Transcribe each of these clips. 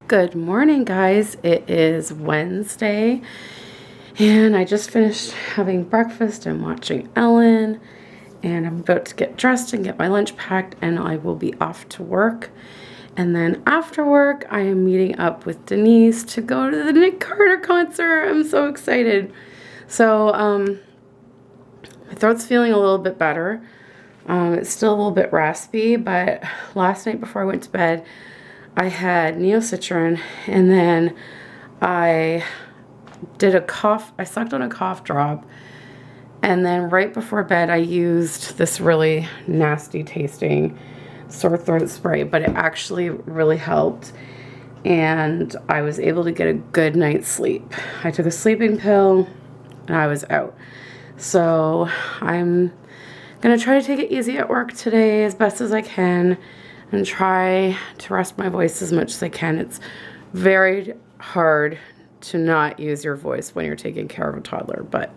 Good morning, guys. It is Wednesday, and I just finished having breakfast and watching Ellen, and I'm about to get dressed and get my lunch packed, and I will be off to work. And then after work, I am meeting up with Denise to go to the Nick Carter concert. I'm so excited. So, my throat's feeling a little bit better. It's still a little bit raspy, but last night before I went to bed, I had Neocitrin, and then I did I sucked on a cough drop, and then right before bed I used this really nasty tasting sore throat spray, but it actually really helped, and I was able to get a good night's sleep. I took a sleeping pill, and I was out. So I'm gonna try to take it easy at work today as best as I can, and try to rest my voice as much as I can. It's very hard to not use your voice when you're taking care of a toddler, but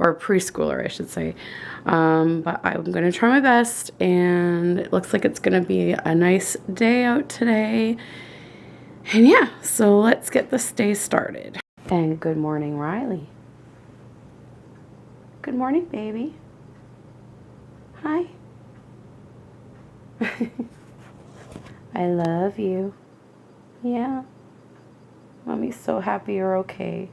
or a preschooler, I should say. But I'm gonna try my best, and it looks like it's gonna be a nice day out today. And yeah, so let's get this day started. And good morning, Riley. Good morning, baby. Hi. I love you. Yeah. Mommy's so happy you're okay.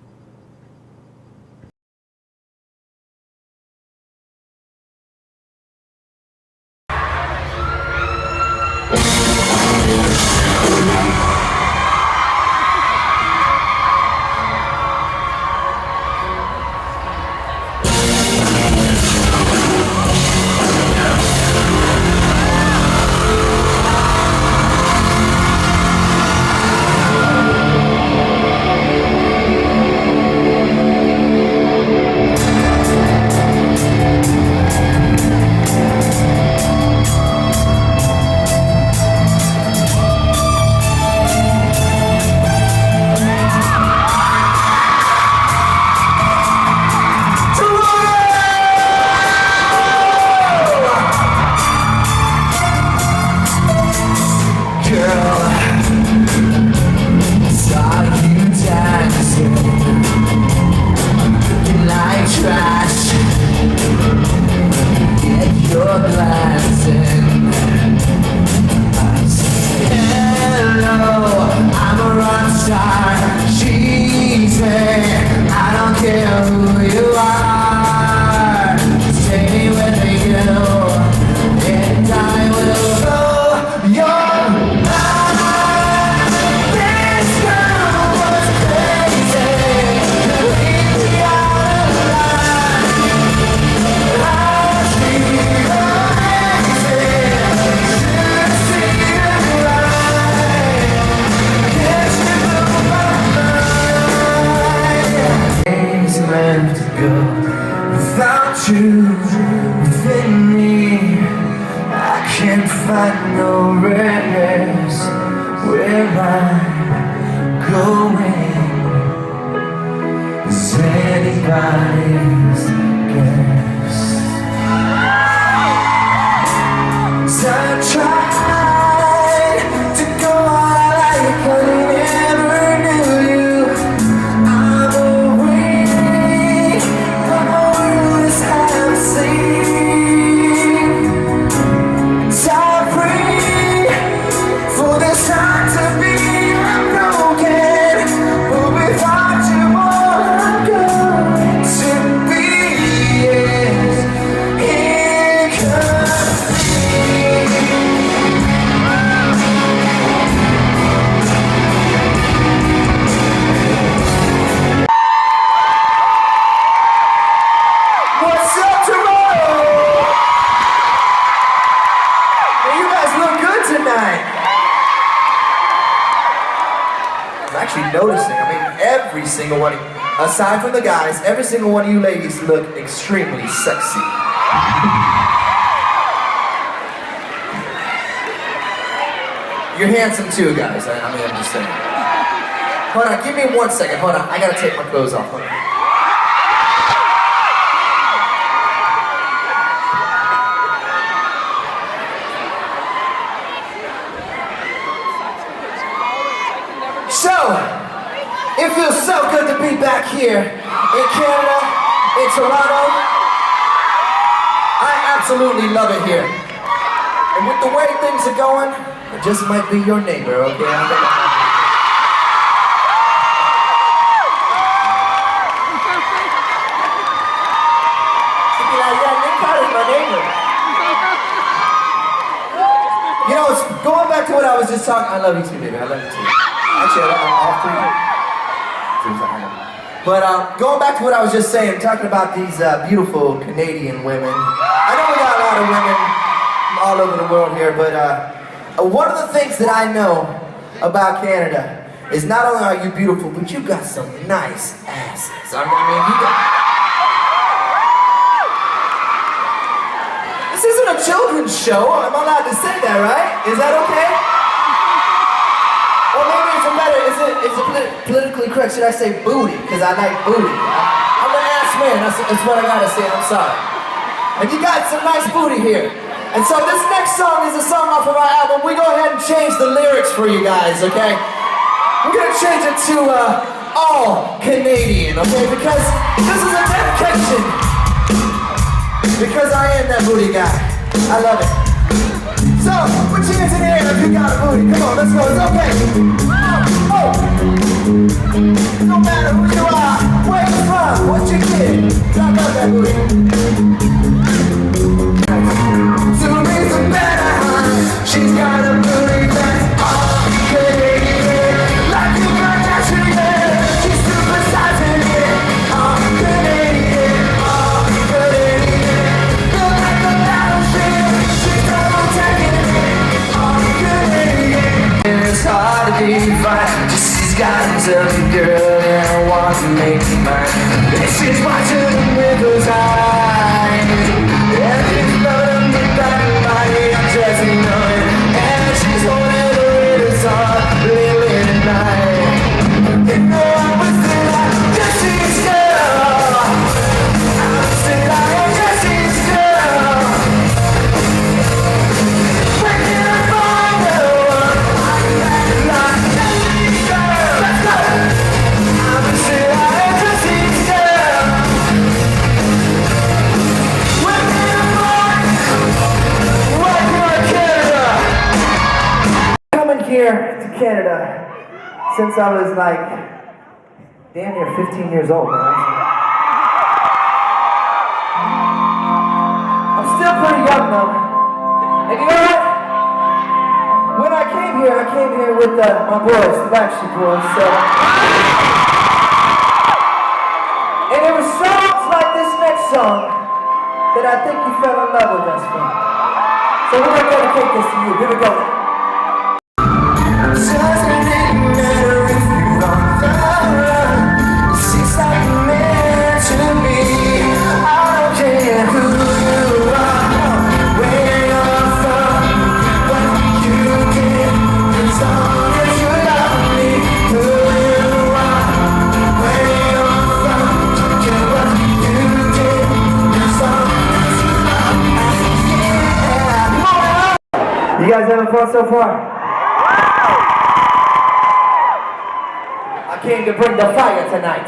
Aside from the guys, every single one of you ladies look extremely sexy. You're handsome too, guys. I'm just saying. Hold on, give me 1 second. Hold on, I gotta take my clothes off. Hold on. feels so good to be back here in Canada, in Toronto. I absolutely love it here. And with the way things are going, I just might be your neighbor, okay? You know, it's going back to what I was just talking. I love you too, baby. I love you too. Actually, I love all three. But going back to what I was just saying, talking about these beautiful Canadian women. I know we got a lot of women from all over the world here, but one of the things that I know about Canada is not only are you beautiful, but you got some nice asses. I mean, you got... This isn't a children's show. I'm allowed to say that, right? Is that okay? Or maybe it's a better, is it politically correct? Should I say booty? Because I like booty. I'm an ass man, that's what I gotta say, I'm sorry. And you got some nice booty here. And so this next song is a song off of our album. We go ahead and change the lyrics for you guys, okay? We're gonna change it to all Canadian, okay? Because this is a dedication. Because I am that booty guy. I love it. So, put your hands in the air if you got a booty. Come on, let's go. It's okay. Oh. No matter who you are, where you from, what you did. I love that booty. To me, the better, huh? She's got a booty that's all Canadian. Like you got that shit, yeah. She's super sizing it. All Canadian, all Canadian. Feel like a battleship. She's double taking it. All Canadian. It's hard to define. She's got herself a girl and I want to make her mine. She's watching the river's eyes. And she's loving me back in my head. I'm dressing on it. And she's holding the river's heart. Late at night. You know I was still like Jesse's girl. I was still like Jesse's girl. When can I find the one I can like Jesse's girl? Let's go! I was still like Jesse's girl. When can I find what can Canada? Coming here to Canada since I was like damn near 15 years old, man. I'm still pretty young though. And you know what? When I came here with my boys, the Backstreet Boys, so. And it was songs like this next song that I think you fell in love with us from. So we're gonna dedicate this to you. Here we go. Doesn't it matter if you're on the run? It seems like you're meant to be. I don't care who you are, where you're from, what you did. As long as you love me, who you are, where you're from, don't care what you did. As long as you love me, yeah. You guys having fun so far? I came to bring the fire tonight.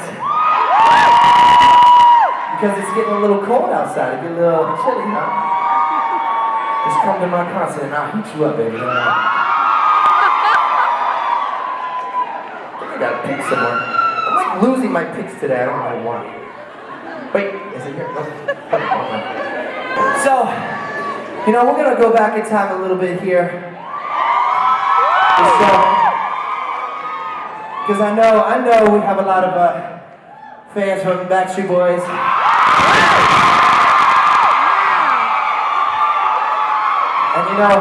Because it's getting a little cold outside. It's getting a little chilly, huh? Just come to my concert and I'll heat you up, baby. I think I got a pick somewhere. I'm like losing my picks today. I don't know why. Wait, is it here? No. So, you know, we're going to go back in time a little bit here. Because I know we have a lot of fans from Backstreet Boys. And you know,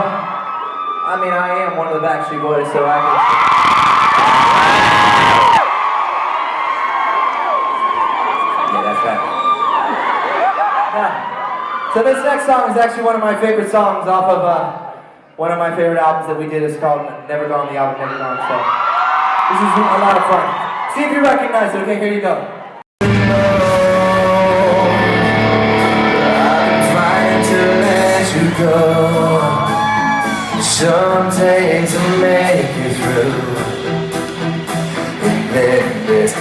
I mean, I am one of the Backstreet Boys, so I can... Yeah, that's right. Yeah. So this next song is actually one of my favorite songs off of one of my favorite albums that we did. It's called Never Gone, the album Never Gone, so... This is a lot of fun. See if you recognize it, okay? Here you go. I'm trying to let you go. Some days will make it through. And then there's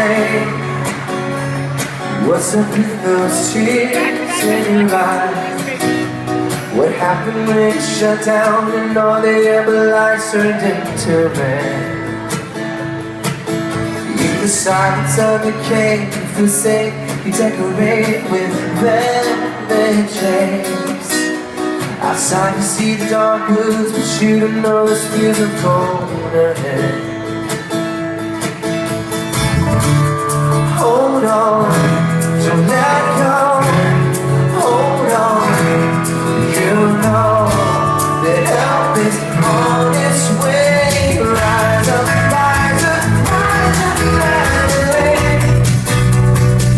rain. What's up with those tears in your eyes? What happened when you shut down and all the amber lights turned into rain? The silence of the cave, you feel safe, you decorate with velvet shades. Outside you see the dark woods, but you don't know those fields of gold ahead. Hold on, don't let go. Hold on, you know that help is on its way. Rise up, rise up, rise up, rise up.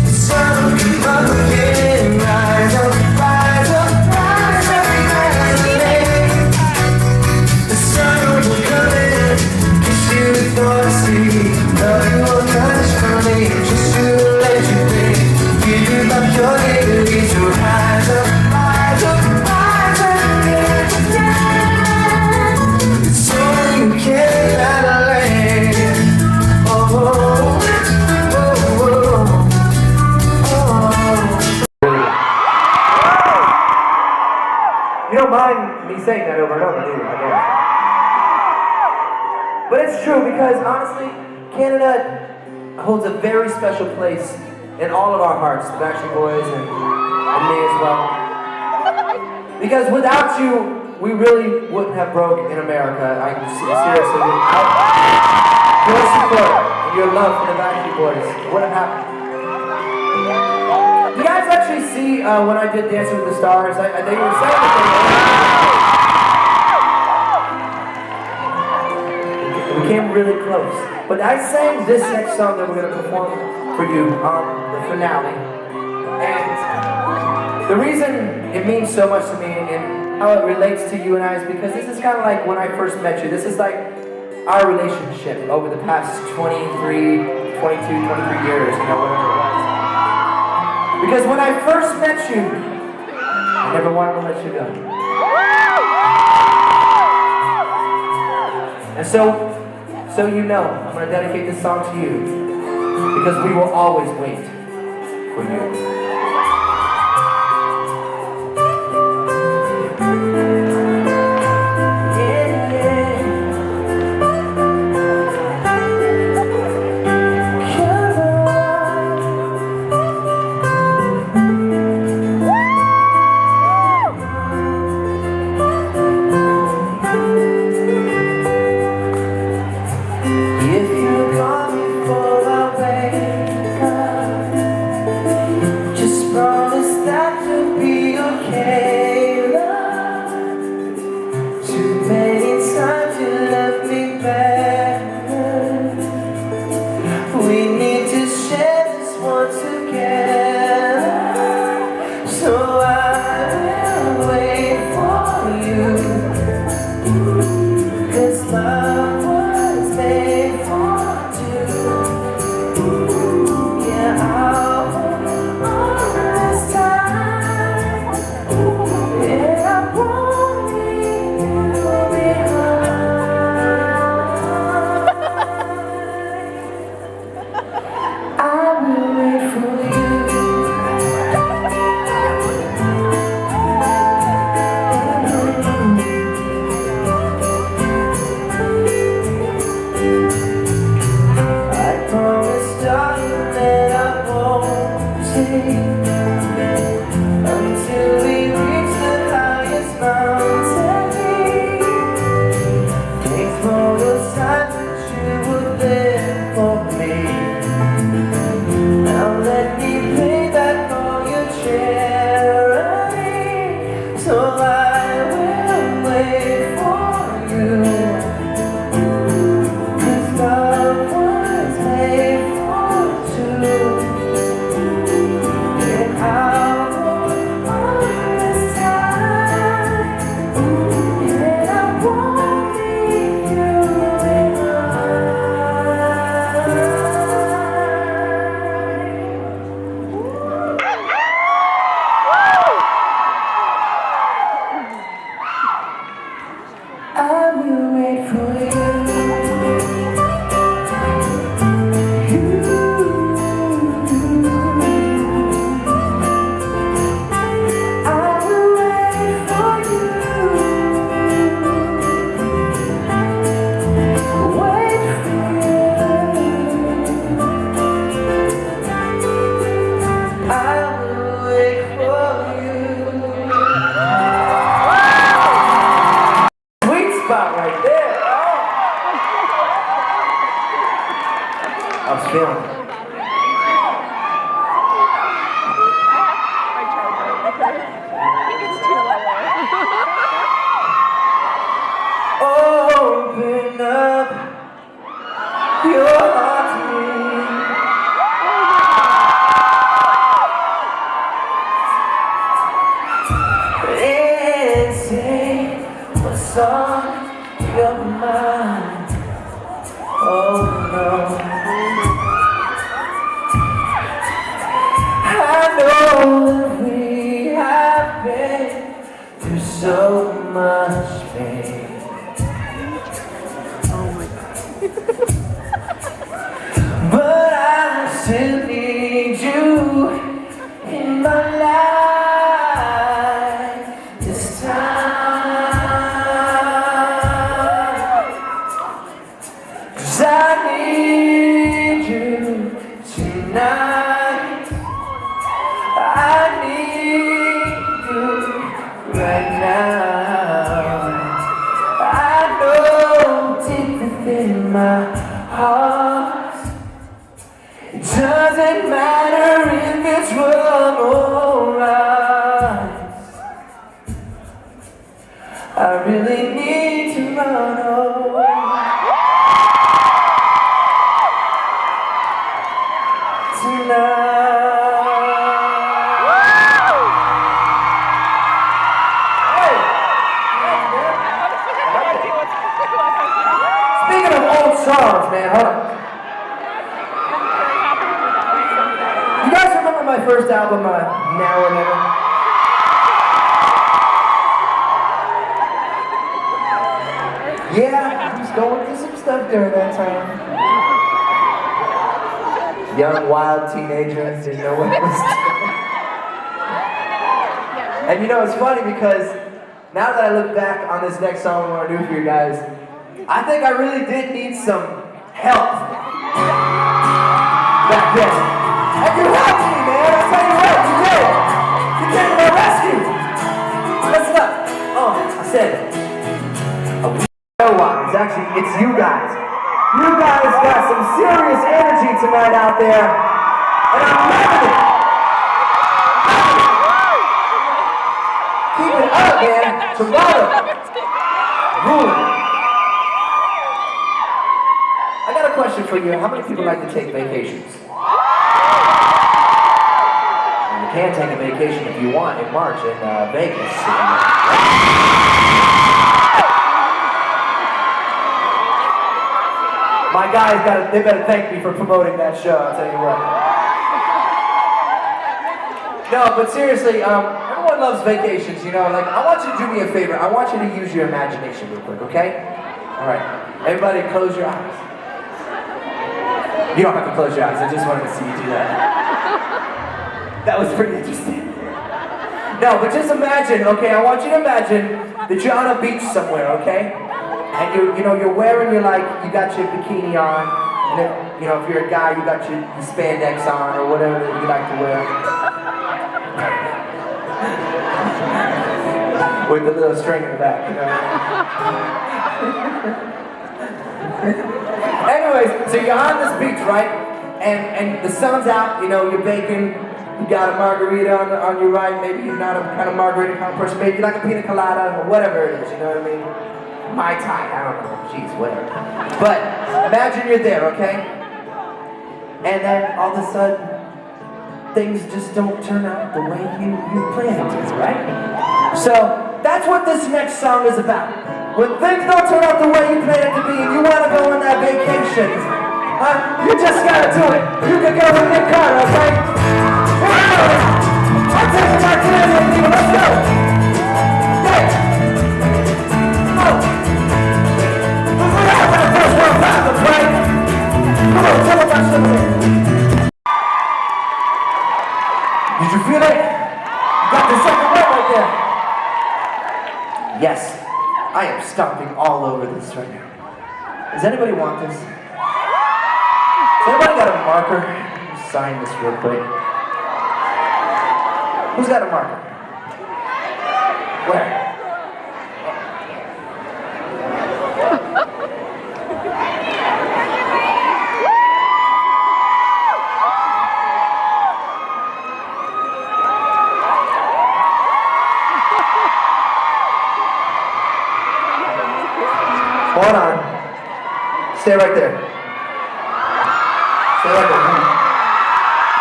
The sun will come again. Rise up, rise up, rise up, rise up. The sun will come in, kiss you before I sleep. Love you will touch for me, just to let you be. Give you back your liberty, so rise up, rise up, rise up again. It's all you can out of land. Oh, oh, oh, oh, oh. You don't mind me saying that over and over, do you? I guess. But it's true because honestly, Canada holds a very special place in all of our hearts, the Backstreet Boys and me as well. Because without you, we really wouldn't have broke in America. I seriously, without your support and your love for the Backstreet Boys, it wouldn't have happened. You guys actually see when I did Dancing with the Stars, they were saying that we came really close. But I sang this next song that we're going to perform for you on the finale. And the reason it means so much to me and how it relates to you and I is because this is kind of like when I first met you. This is like our relationship over the past 23 years, you know, whatever it was. Because when I first met you, I never wanted to let you go. And so you know, I'm going to dedicate this song to you because we will always wait for you. I was feeling it. Open up your heart to me. And say what's on your mind. Oh no. I know that we have been through so much pain. But I still need you in my life this time. 'Cause I need you tonight. I need you right now. I know deep within my heart, it doesn't matter if it's wrong or right. I really need to run away tonight. Speaking of old songs, man, hold on. You guys remember my first album, Now or Never? Yeah, I was going through some stuff during that time. Young, wild teenager, didn't know what I was doing. And you know, it's funny because now that I look back on this next song I want to do for you guys, I think I really did need some help back then. And you helped me, man. I'll tell you what, you did. You came to my rescue. Listen up. Oh, I said, it's actually, it's you guys. You guys got some serious energy tonight out there. And I'm loving it. Keep it up, man. Toronto. Ruling. I got a question for you. How many people like to take vacations? You can take a vacation if you want in March in Vegas. My guys they better thank me for promoting that show, I'll tell you what. No, but seriously, everyone loves vacations, you know, like, I want you to do me a favor. I want you to use your imagination real quick, okay? All right, everybody close your eyes. You don't have to close your eyes, I just wanted to see you do that. That was pretty interesting. No, but just imagine, okay, I want you to imagine that you're on a beach somewhere, okay? And you're wearing you got your bikini on, and then, you know, if you're a guy, you got your spandex on, or whatever that you like to wear. With the little string in the back, you know. Anyways, so you're on this beach, right? And the sun's out, you know, you're baking, you got a margarita on your right, maybe you're not a kind of margarita kind of person, maybe you like a pina colada, or whatever it is, you know what I mean? Mai Tai, I don't know, jeez, whatever. But imagine you're there, okay? And then all of a sudden, things just don't turn out the way you planned it to, right? So that's what this next song is about. When things don't turn out the way you planned it to be, and you want to go on that vacation, you just gotta do it. You can go with Nick Carter, okay? Here we go. I'll take it back to them, people. Let's go. Hey. Did you feel it? You got the second one right there. Yes, I am stomping all over this right now. Does anybody want this? Has anybody got a marker? Sign this real quick. Who's got a marker? Where?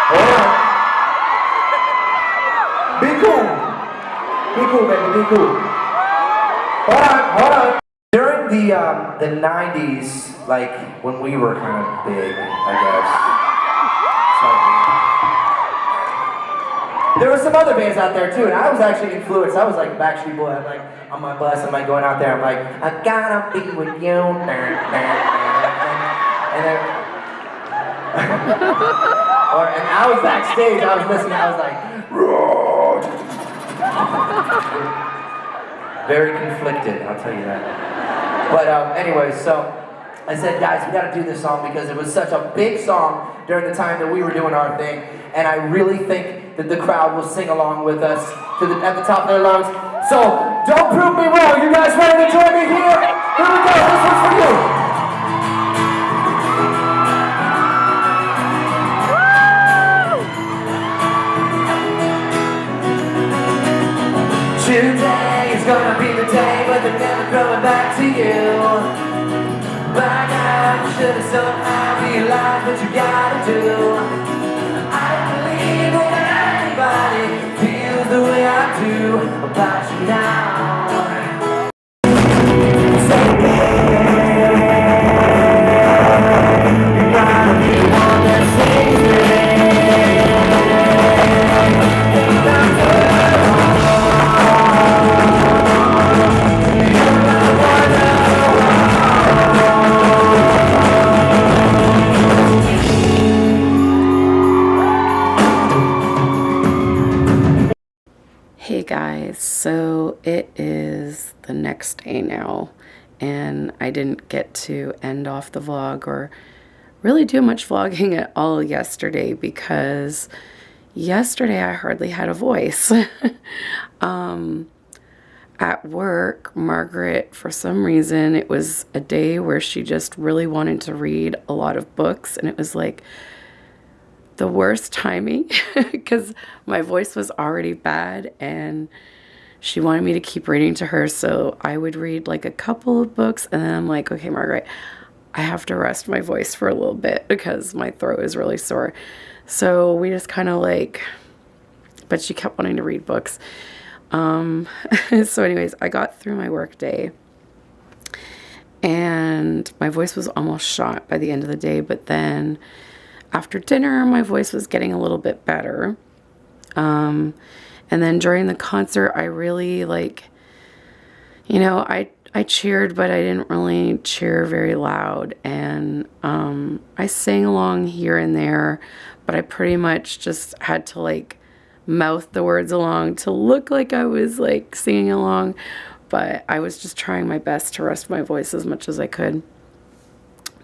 Hold on. Be cool. Be cool, baby. Be cool. Hold on. Hold on. During the 90s, like when we were kind of big, I guess. There were some other bands out there too, and I was actually influenced. I was like Backstreet Boy. I'm like on my bus. I'm like going out there. I'm like, I gotta be with you. And then, and I was backstage. I was listening. I was like, very conflicted. I'll tell you that. But anyway, so I said, guys, we gotta do this song because it was such a big song during the time that we were doing our thing, and I really think that the crowd will sing along with us at the top of their lungs. So, don't prove me wrong. You guys ready to join me here? Here we go. This one's for you. Today is gonna be the day, but they're never coming back to you. By now, you should have somehow realized what you gotta do. I believe that anybody feels the way I do about you now. You gotta be the one that saves me. Hey guys, so it is the next day now, and I didn't get to end off the vlog or really do much vlogging at all yesterday because yesterday I hardly had a voice. At work, Margaret, for some reason, it was a day where she just really wanted to read a lot of books, and it was like the worst timing because my voice was already bad and she wanted me to keep reading to her, so I would read like a couple of books and then I'm like, okay, Margaret, I have to rest my voice for a little bit because my throat is really sore. So we just kind of like, but she kept wanting to read books. So anyways, I got through my work day and my voice was almost shot by the end of the day, but then after dinner, my voice was getting a little bit better. And then during the concert, I really like, you know, I cheered, but I didn't really cheer very loud. And I sang along here and there, but I pretty much just had to like mouth the words along to look like I was like singing along. But I was just trying my best to rest my voice as much as I could.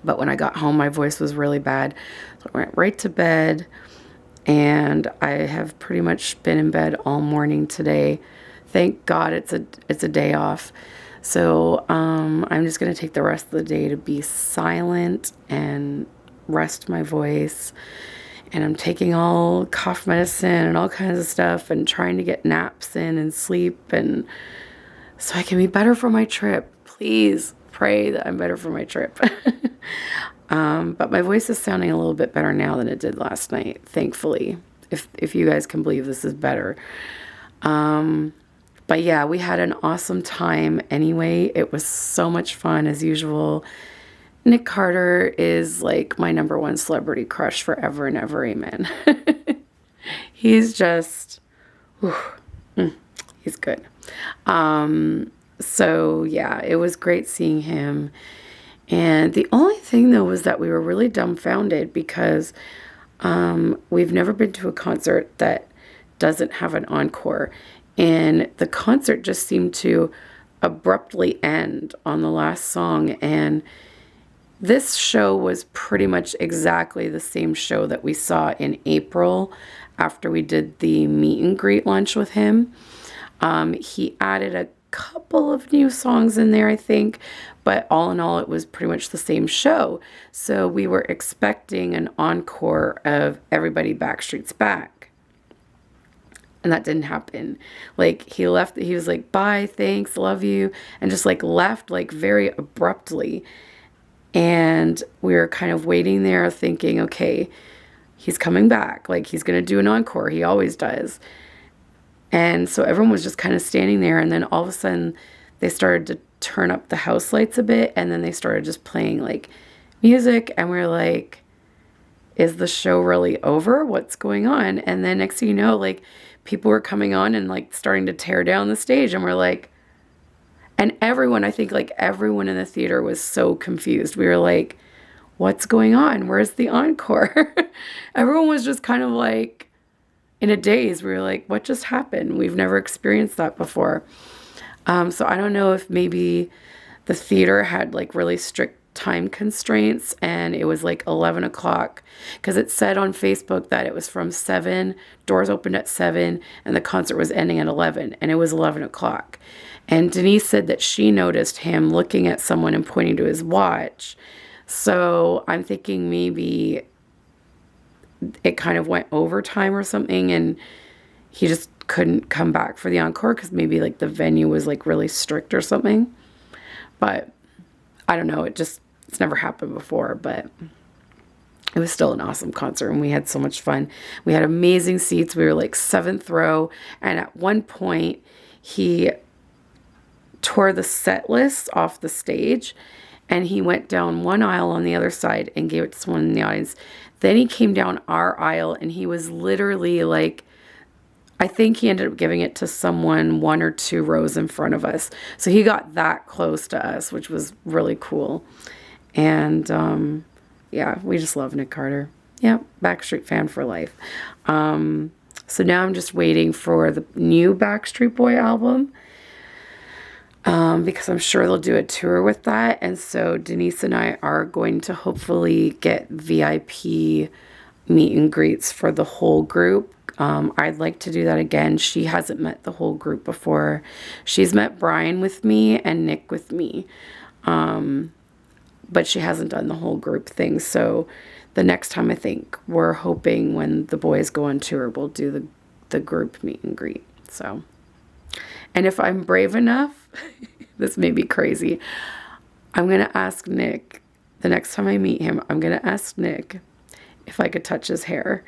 But when I got home, my voice was really bad. So I went right to bed, and I have pretty much been in bed all morning today. Thank God it's a day off. So I'm just going to take the rest of the day to be silent and rest my voice. And I'm taking all cough medicine and all kinds of stuff and trying to get naps in and sleep, and so I can be better for my trip. Please pray that I'm better for my trip. But my voice is sounding a little bit better now than it did last night, thankfully, if you guys can believe this is better. But yeah, we had an awesome time anyway. It was so much fun as usual. Nick Carter is like my #1 celebrity crush forever and ever, amen. He's just, he's good. So yeah, it was great seeing him. And the only thing though was that we were really dumbfounded because we've never been to a concert that doesn't have an encore. And the concert just seemed to abruptly end on the last song. And this show was pretty much exactly the same show that we saw in April after we did the meet and greet lunch with him. He added a couple of new songs in there, I think, but all in all, it was pretty much the same show. So we were expecting an encore of Everybody Backstreet's Back. And that didn't happen. Like, he left, he was like, bye, thanks, love you, and just like left like very abruptly. And we were kind of waiting there thinking, okay, he's coming back. Like, he's going to do an encore. He always does. And so everyone was just kind of standing there. And then all of a sudden, they started to turn up the house lights a bit. And then they started just playing, like, music. And we were like, is the show really over? What's going on? And then next thing you know, like, people were coming on and, like, starting to tear down the stage. And we're like, and everyone, I think, like, everyone in the theater was so confused. We were like, what's going on? Where's the encore? Everyone was just kind of like in a daze. We were like, what just happened? We've never experienced that before. So I don't know if maybe the theater had like really strict time constraints and it was like 11 o'clock, because it said on Facebook that it was from 7, doors opened at 7, and the concert was ending at 11, and it was 11 o'clock. And Denise said that she noticed him looking at someone and pointing to his watch. So I'm thinking maybe it kind of went overtime or something, and he just couldn't come back for the encore because maybe like the venue was like really strict or something. But I don't know. It's never happened before, but it was still an awesome concert and we had so much fun. We had amazing seats. We were like 7th row, and at one point he tore the set list off the stage and he went down one aisle on the other side and gave it to someone in the audience. Then he came down our aisle and he was literally like, I think he ended up giving it to someone 1 or 2 rows in front of us. So he got that close to us, which was really cool. And yeah, we just love Nick Carter. Yeah, Backstreet fan for life. So now I'm just waiting for the new Backstreet Boy album, because I'm sure they'll do a tour with that. And so Denise and I are going to hopefully get VIP meet and greets for the whole group. I'd like to do that again. She hasn't met the whole group before. She's met Brian with me and Nick with me. But she hasn't done the whole group thing. So the next time, I think we're hoping when the boys go on tour, we'll do the group meet and greet. So, and if I'm brave enough, this may be crazy, I'm going to ask Nick, the next time I meet him, I'm going to ask Nick if I could touch his hair.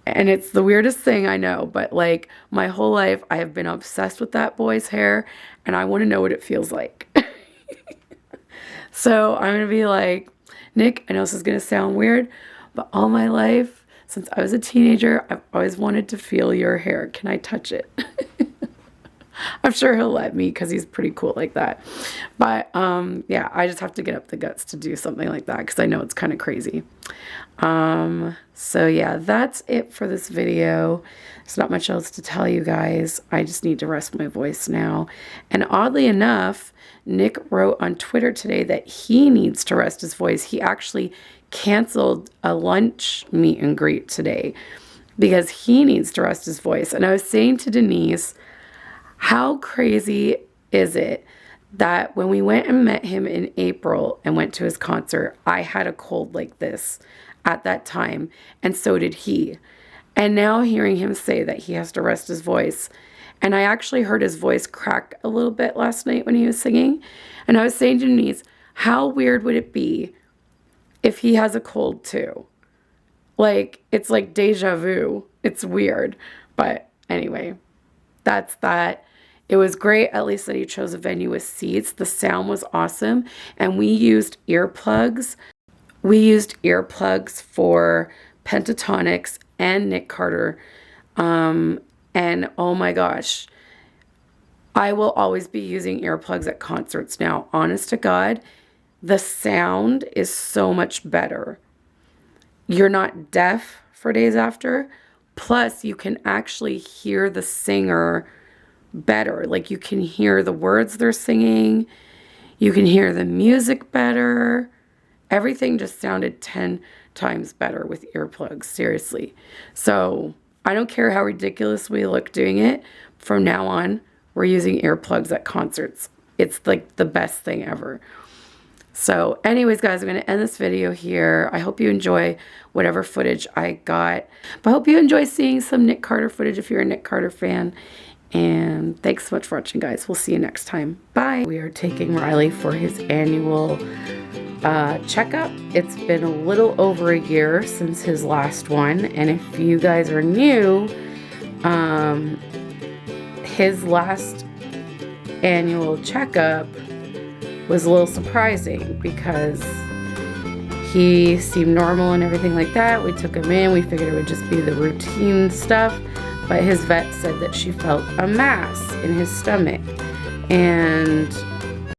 And it's the weirdest thing, I know, but like my whole life I have been obsessed with that boy's hair and I want to know what it feels like. So I'm going to be like, Nick, I know this is going to sound weird, but all my life, since I was a teenager, I've always wanted to feel your hair. Can I touch it? I'm sure he'll let me because he's pretty cool like that. But yeah, I just have to get up the guts to do something like that because I know it's kind of crazy. So yeah, that's it for this video. There's not much else to tell you guys. I just need to rest my voice now. And oddly enough, Nick wrote on Twitter today that he needs to rest his voice. He actually canceled a lunch meet and greet today because he needs to rest his voice. And I was saying to Denise, how crazy is it that when we went and met him in April and went to his concert, I had a cold like this at that time, and so did he. And now hearing him say that he has to rest his voice, and I actually heard his voice crack a little bit last night when he was singing, and I was saying to Denise, how weird would it be if he has a cold too? Like, it's like deja vu. It's weird. But anyway, that's that. It was great, at least that he chose a venue with seats. The sound was awesome. And we used earplugs. We used earplugs for Pentatonix and Nick Carter. And oh my gosh, I will always be using earplugs at concerts now. Honest to God, the sound is so much better. You're not deaf for days after. Plus, you can actually hear the singer better. Like, you can hear the words they're singing. You can hear the music better. Everything just sounded 10 times better with earplugs, seriously. So I don't care how ridiculous we look doing it. From now on, we're using earplugs at concerts. It's like the best thing ever. So anyways, guys, I'm going to end this video here. I hope you enjoy whatever footage I got. But I hope you enjoy seeing some Nick Carter footage if you're a Nick Carter fan. And thanks so much for watching, guys. We'll see you next time. Bye. We are taking Riley for his annual checkup. It's been a little over a year since his last one, and if you guys are new, his last annual checkup was a little surprising because he seemed normal and everything like that. We took him in, we figured it would just be the routine stuff, but his vet said that she felt a mass in his stomach, and